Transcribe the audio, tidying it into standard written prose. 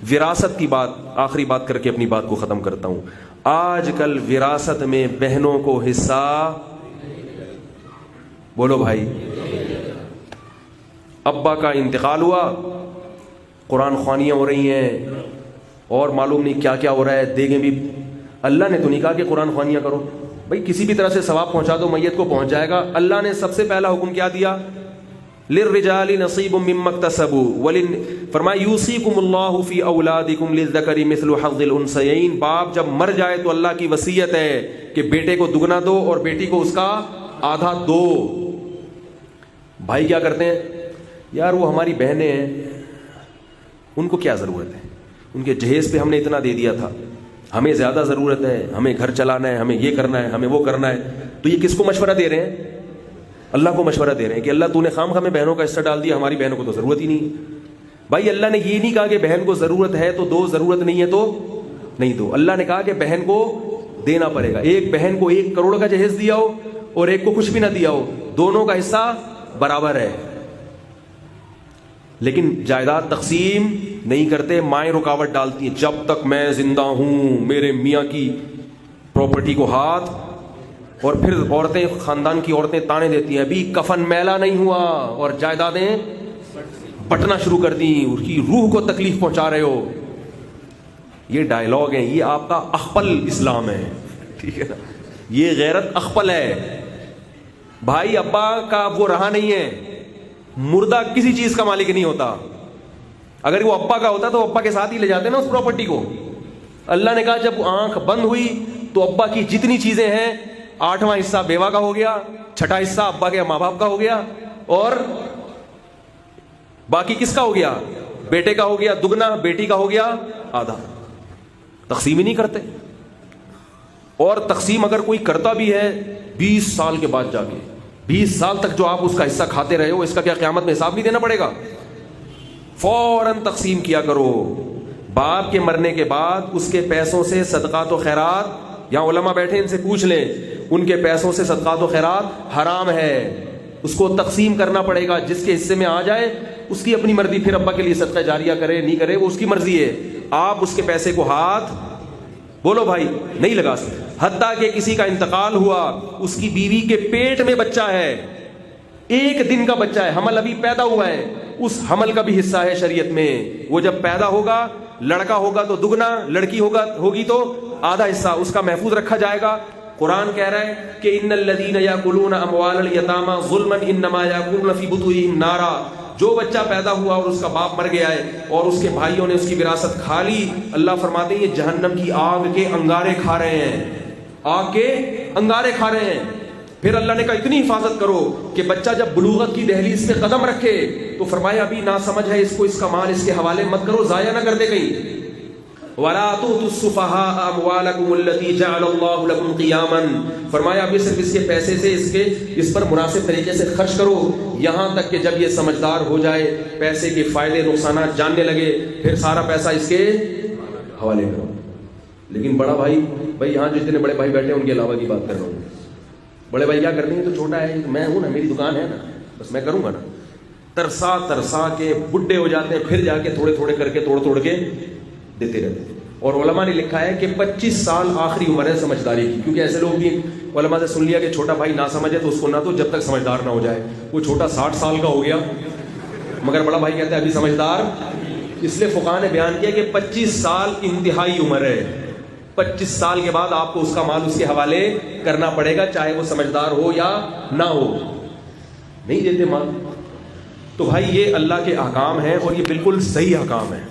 وراثت کی بات آخری بات کر کے اپنی بات کو ختم کرتا ہوں. آج کل وراثت میں بہنوں کو حصہ، بولو بھائی، ابا کا انتقال ہوا، قرآن خوانیاں ہو رہی ہیں اور معلوم نہیں کیا کیا ہو رہا ہے، دیگیں بھی. اللہ نے تو نہیں کہا کہ قرآن خوانیاں کرو بھائی، کسی بھی طرح سے ثواب پہنچا دو، میت کو پہنچ جائے گا. اللہ نے سب سے پہلا حکم کیا دیا؟ للرجال نصیب مما اکتسبوا فرمایا یوصیکم اللہ فی اولادکم للذکر مثل حظ الانثیین. باپ جب مر جائے تو اللہ کی وصیت ہے کہ بیٹے کو دگنا دو اور بیٹی کو اس کا آدھا دو. بھائی کیا کرتے ہیں؟ یار وہ ہماری بہنیں ہیں، ان کو کیا ضرورت ہے، ان کے جہیز پہ ہم نے اتنا دے دیا تھا، ہمیں زیادہ ضرورت ہے، ہمیں گھر چلانا ہے، ہمیں یہ کرنا ہے، ہمیں وہ کرنا ہے. تو یہ کس کو مشورہ دے رہے ہیں؟ اللہ کو مشورہ دے رہے ہیں کہ اللہ تو نے خام خامے بہنوں کا حصہ ڈال دیا، ہماری بہنوں کو تو ضرورت ہی نہیں ہے. بھائی اللہ نے یہ نہیں کہا کہ بہن کو ضرورت ہے تو دو، ضرورت نہیں ہے تو نہیں دو. اللہ نے کہا کہ بہن کو دینا پڑے گا. ایک بہن کو 1 کروڑ کا جہیز دیا ہو اور ایک کو کچھ بھی نہ دیا ہو، دونوں کا حصہ برابر ہے. لیکن جائیداد تقسیم نہیں کرتے، مائیں رکاوٹ ڈالتی ہیں. جب تک میں زندہ ہوں میرے میاں کی پراپرٹی کو ہاتھ، اور پھر عورتیں، خاندان کی عورتیں تانے دیتی ہیں ابھی کفن میلا نہیں ہوا اور جائیدادیں بٹنا شروع کر دیں، اس کی روح کو تکلیف پہنچا رہے ہو. یہ ڈائلاگ ہیں، یہ آپ کا اخپل اسلام ہے، ٹھیک ہے نا؟ یہ غیرت اخپل ہے. بھائی ابا کا وہ رہا نہیں ہے، مردہ کسی چیز کا مالک نہیں ہوتا. اگر وہ ابا کا ہوتا تو ابا کے ساتھ ہی لے جاتے نا اس پراپرٹی کو. اللہ نے کہا جب آنکھ بند ہوئی تو ابا کی جتنی چیزیں ہیں 8واں حصہ بیوہ کا ہو گیا، 6واں حصہ ابا کے ماں باپ کا ہو گیا، اور باقی کس کا ہو گیا؟ بیٹے کا ہو گیا دگنا، بیٹی کا ہو گیا آدھا. تقسیم ہی نہیں کرتے. اور تقسیم اگر کوئی کرتا بھی ہے 20 سال کے بعد جا کے، 20 سال تک جو آپ اس کا حصہ کھاتے رہے ہو، اس کا کیا قیامت میں حساب نہیں دینا پڑے گا؟ فوراً تقسیم کیا کرو. باپ کے مرنے کے بعد اس کے پیسوں سے صدقات و خیرات، یہاں علماء بیٹھے ان سے پوچھ لیں، ان کے پیسوں سے صدقات و خیرات حرام ہے. اس کو تقسیم کرنا پڑے گا. جس کے حصے میں آ جائے اس کی اپنی مرضی، پھر ابا کے لیے صدقہ جاریہ کرے نہیں کرے وہ اس کی مرضی ہے. آپ اس کے پیسے کو ہاتھ، بولو بھائی، نہیں لگا سکتے. حتیٰ کہ کسی کا انتقال ہوا، اس کی بیوی کے پیٹ میں بچہ ہے، 1 دن کا بچہ ہے، حمل ابھی پیدا ہوا ہے، اس حمل کا بھی حصہ ہے شریعت میں. وہ جب پیدا ہوگا، لڑکا ہوگا تو دگنا، لڑکی ہوگی تو آدھا حصہ اس کا محفوظ رکھا جائے گا. قرآن کہہ رہا ہے کہ ان الذین یاکلون اموال الیتامی ظلما انما یاکلون فی بطونہم نارا. جو بچہ پیدا ہوا اور اس کا باپ مر گیا ہے اور اس کے بھائیوں نے اس کی وراثت کھا لی، اللہ فرماتے ہیں یہ جہنم کی آگ کے انگارے کھا رہے ہیں، آگ کے انگارے کھا رہے ہیں. پھر اللہ نے کہا اتنی حفاظت کرو کہ بچہ جب بلوغت کی دہلیز پہ قدم رکھے تو فرمایا ابھی ناسمجھ ہے، اس کو اس کا مال اس کے حوالے مت کرو، ضائع نہ کر دے کہیں. وَلَا تُؤْتُوا السُّفَهَاءَ أَمْوَالَكُمُ الَّتِي جَعَلَ اللَّهُ لَكُمْ قِيَامًا. فرمایا ابھی صرف اس کے پیسے سے اس پر مناسب طریقے سے خرچ کرو، یہاں تک کہ جب یہ سمجھدار ہو جائے، پیسے کے فائدے نقصانات جاننے لگے، پھر سارا پیسہ اس کے حوالے کرو. لیکن بڑا بھائی یہاں جتنے بڑے بھائی بیٹھے ہیں ان کے علاوہ کی بات کر رہا ہوں. بڑے بھائی کیا کرتے ہیں؟ تو چھوٹا ہے، میں ہوں نا، میری دکان ہے نا، بس میں کروں گا نا. ترسا کے بڈھے ہو جاتے ہیں، پھر جا کے تھوڑے تھوڑے کر کے توڑ کے دیتے رہتے ہیں. اور علماء نے لکھا ہے کہ 25 سال آخری عمر ہے سمجھداری کی، کیونکہ ایسے لوگ بھی علماء سے سن لیا کہ چھوٹا بھائی نہ سمجھے تو اس کو نہ دو جب تک سمجھدار نہ ہو جائے. وہ چھوٹا 60 سال کا ہو گیا مگر بڑا بھائی کہتا ہے ابھی سمجھدار. اس لیے فقہاء نے بیان کیا کہ 25 سال انتہائی عمر ہے. 25 سال کے بعد آپ کو اس کا مال اس کے حوالے کرنا پڑے گا، چاہے وہ سمجھدار ہو یا نہ ہو. نہیں دیتے مال. تو بھائی یہ اللہ کے احکام ہیں اور یہ بالکل صحیح احکام ہیں.